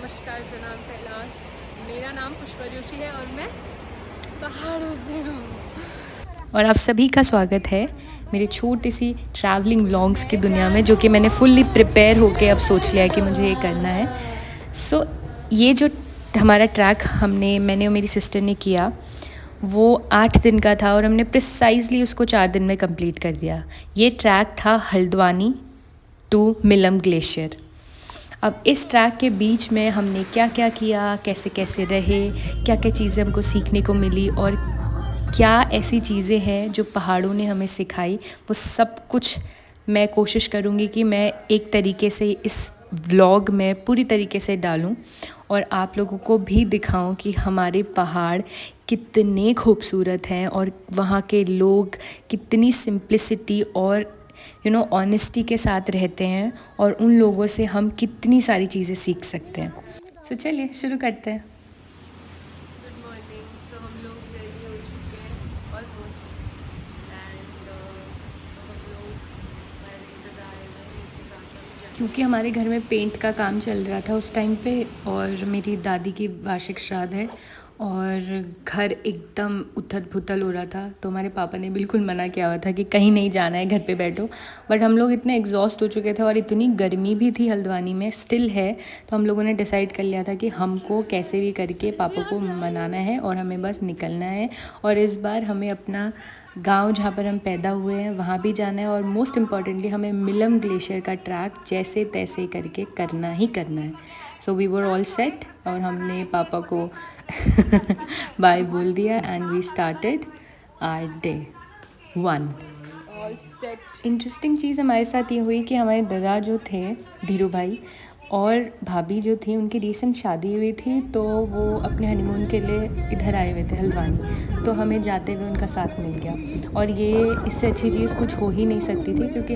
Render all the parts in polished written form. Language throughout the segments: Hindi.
नमस्कार, प्रणाम, फैलाल। मेरा नाम पुष्पा जोशी है और मैं पहाड़ों से हूँ। और आप सभी का स्वागत है मेरे छोटी सी ट्रैवलिंग व्लॉग्स की दुनिया में, जो कि मैंने फुल्ली प्रिपेयर होके अब सोच लिया है कि मुझे ये करना है। ये जो हमारा ट्रैक मैंने और मेरी सिस्टर ने किया, वो 8 दिन का था और हमने प्रिसाइजली उसको 4 दिन में कंप्लीट कर दिया। ये ट्रैक था हल्द्वानी टू मिलम ग्लेशियर। अब इस ट्रैक के बीच में हमने क्या क्या किया, कैसे कैसे रहे, क्या क्या चीज़ें हमको सीखने को मिली और क्या ऐसी चीज़ें हैं जो पहाड़ों ने हमें सिखाई, वो सब कुछ मैं कोशिश करूँगी कि मैं एक तरीके से इस व्लॉग में पूरी तरीके से डालूँ और आप लोगों को भी दिखाऊं कि हमारे पहाड़ कितने खूबसूरत हैं और वहाँ के लोग कितनी सिंप्लिसिटी और ऑनेस्टी के साथ रहते हैं और उन लोगों से हम कितनी सारी चीज़ें सीख सकते हैं। चलिए शुरू करते हैं। Good morning. हम लोग रेडी हो चुके हैं ऑलमोस्ट एंड हम लोग हमारे इंतज़ार में के साथ हम क्योंकि हमारे घर में पेंट का काम चल रहा था उस टाइम पे और मेरी दादी की वार्षिक श्राद्ध है और घर एकदम उथल पुथल हो रहा था, तो हमारे पापा ने बिल्कुल मना किया हुआ था कि कहीं नहीं जाना है, घर पे बैठो। बट हम लोग इतने एग्जॉस्ट हो चुके थे और इतनी गर्मी भी थी हल्द्वानी में, स्टिल है। तो हम लोगों ने डिसाइड कर लिया था कि हमको कैसे भी करके पापा को मनाना है और हमें बस निकलना है। और इस बार हमें अपना गांव जहाँ पर हम पैदा हुए हैं वहाँ भी जाना है और मोस्ट इम्पॉर्टेंटली हमें मिलम ग्लेशियर का ट्रैक जैसे तैसे करके करना ही करना है। So we were all set और हमने पापा को बाय बोल दिया and we started our day 1। All set. Interesting चीज़ हमारे साथ ये हुई कि हमारे दादा जो थे धीरू भाई और भाभी जो थी, उनकी रिसेंट शादी हुई थी, तो वो अपने हनीमून के लिए इधर आए हुए थे हल्द्वानी। तो हमें जाते हुए उनका साथ मिल गया और ये इससे अच्छी चीज़ कुछ हो ही नहीं सकती थी, क्योंकि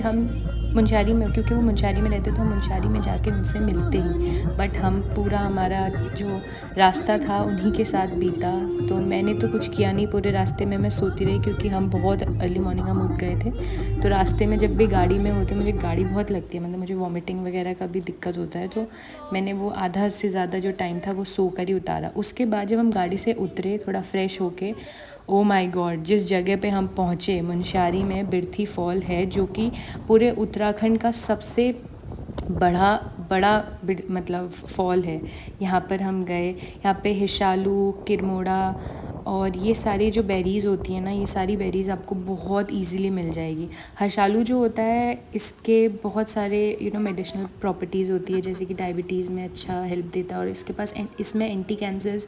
क्योंकि वो मुंशारी में रहते, तो हम मुंशारी में जाके उनसे मिलते ही। बट हम पूरा हमारा जो रास्ता था उन्हीं के साथ बीता। तो मैंने तो कुछ किया नहीं पूरे रास्ते में, मैं सोती रही, क्योंकि हम बहुत अर्ली मॉर्निंग हम उठ गए थे। तो रास्ते में जब भी गाड़ी में होते, मुझे गाड़ी बहुत लगती है, मतलब मुझे वॉमिटिंग वगैरह का भी दिक्कत होता है। तो मैंने वो आधा से ज़्यादा जो टाइम था वो सो कर ही उतारा। उसके बाद जब हम गाड़ी से उतरे थोड़ा फ्रेश होके, ओ माय गॉड, जिस जगह पे हम पहुँचे मुंशारी में बिरथी फॉल है, जो कि पूरे उत्तराखंड का सबसे बड़ा बड़ा मतलब फॉल है। यहाँ पर हम गए, यहाँ पे हिशालू, किरमोड़ा और ये सारी जो बेरीज़ होती हैं ना, ये सारी बेरीज़ आपको बहुत इजीली मिल जाएगी। हर्षालू जो होता है, इसके बहुत सारे मेडिसिनल प्रॉपर्टीज़ होती है, जैसे कि डायबिटीज़ में अच्छा हेल्प देता है और इसमें एंटी कैंसर्स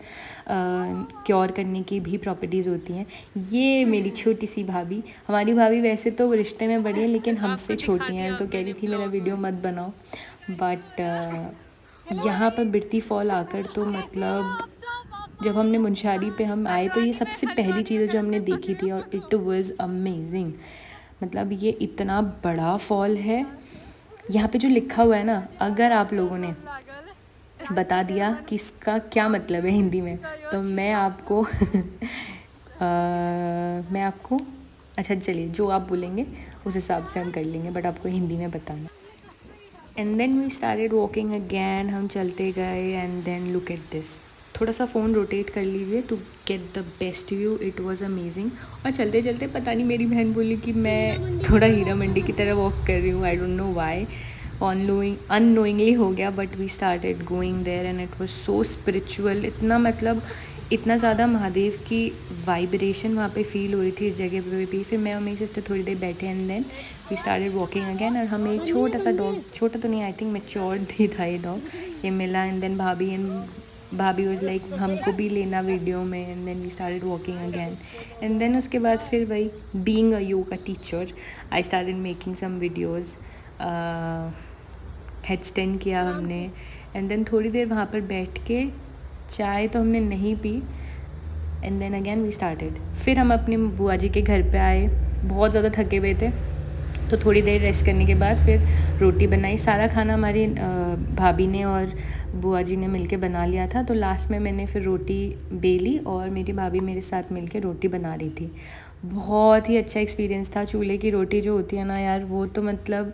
क्योर करने की भी प्रॉपर्टीज़ होती हैं। ये मेरी छोटी सी भाभी, हमारी भाभी वैसे तो रिश्ते में बड़ी है लेकिन हमसे छोटी हैं, तो कह रही थी मेरा वीडियो मत बनाओ। बट यहाँ पर बिरती फॉल आकर तो मतलब जब हमने मुंशारी पे हम आए, तो ये सबसे पहली चीज़ है जो हमने देखी थी और इट वाज़ अमेजिंग। मतलब ये इतना बड़ा फॉल है। यहाँ पे जो लिखा हुआ है ना, अगर आप लोगों ने बता दिया कि इसका क्या मतलब है हिंदी में, तो मैं आपको अच्छा चलिए, जो आप बोलेंगे उस हिसाब से हम कर लेंगे, बट आपको हिंदी में बताना। And then we started walking again. हम चलते गए and then look at this. थोड़ा सा फ़ोन रोटेट कर लीजिए to get the best view. It was amazing. और चलते चलते पता नहीं मेरी बहन बोली कि मैं थोड़ा हीरा मंडी की तरह वॉक कर रही हूँ, I don't know why, unknowingly हो गया। But we started going there and it was so spiritual. इतना ज़्यादा महादेव की वाइब्रेशन वहाँ पे फील हो रही थी इस जगह पे भी। फिर मैं और मेरी सिस्टर थोड़ी देर बैठे and then we started walking again. और हमें एक छोटा सा डॉग, छोटा तो नहीं, आई थिंक मैच्योर्ड ही था ये डॉग, ये मिला। एंड देन भाभी वाज लाइक हमको भी लेना वीडियो में। And then we started walking again. And then उसके बाद फिर वही, being a yoga teacher, I started making some videos. Head stand किया हमने एंड देन थोड़ी देर वहाँ पर बैठ के, चाय तो हमने नहीं पी। And then again we started. फिर हम अपने बुआ जी के घर पे आए, बहुत ज़्यादा थके हुए थे, तो थोड़ी देर रेस्ट करने के बाद फिर रोटी बनाई। सारा खाना हमारी भाभी ने और बुआ जी ने मिलके बना लिया था, तो लास्ट में मैंने फिर रोटी बेली और मेरी भाभी मेरे साथ मिलके रोटी बना रही थी। बहुत ही अच्छा एक्सपीरियंस था। चूल्हे की रोटी जो होती है ना यार, वो तो मतलब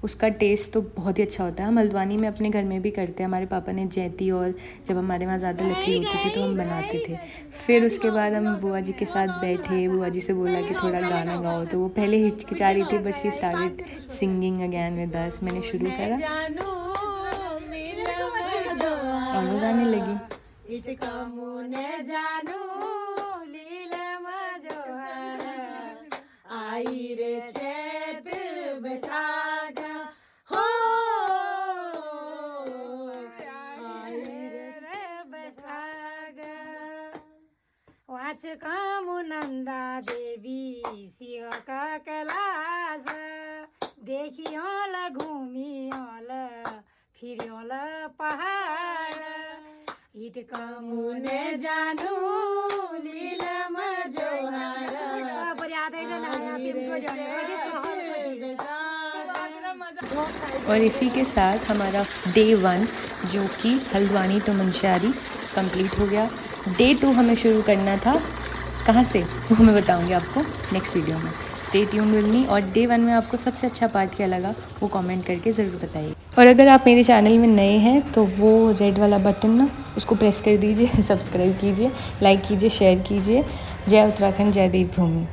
उसका टेस्ट तो बहुत ही अच्छा होता है। हम हल्द्वानी में अपने घर में भी करते हैं, हमारे पापा ने जैती, और जब हमारे वहाँ ज़्यादा लकड़ी होती थी तो हम बनाते थे। फिर उसके बाद हम बुआ जी के साथ बैठे, बुआ जी से बोला कि थोड़ा गाना गाओ, तो वो पहले हिचकिचा रही थी but she started singing again with us. मैंने शुरू करा और वो गाने लगी। आई रे चैत बैसाख हो, आई रे बैसाख। वाच कामु नंदा देवी सिंह का कैलाश, देखियोल घूमियोल फिरियोल पहाड़, ईट कामुने जानू लीलम जोहार। और इसी के साथ हमारा डे 1 जो कि हल्द्वानी टू मुंशियारी कंप्लीट हो गया। डे 2 हमें शुरू करना था, कहाँ से वो मैं बताऊंगी आपको नेक्स्ट वीडियो में। Stay tune with me. और डे 1 में आपको सबसे अच्छा पार्ट क्या लगा वो कमेंट करके ज़रूर बताइए। और अगर आप मेरे चैनल में नए हैं तो वो रेड वाला बटन ना, उसको प्रेस कर दीजिए, सब्सक्राइब कीजिए, लाइक कीजिए, शेयर कीजिए। जय उत्तराखंड, जय देवभूमि।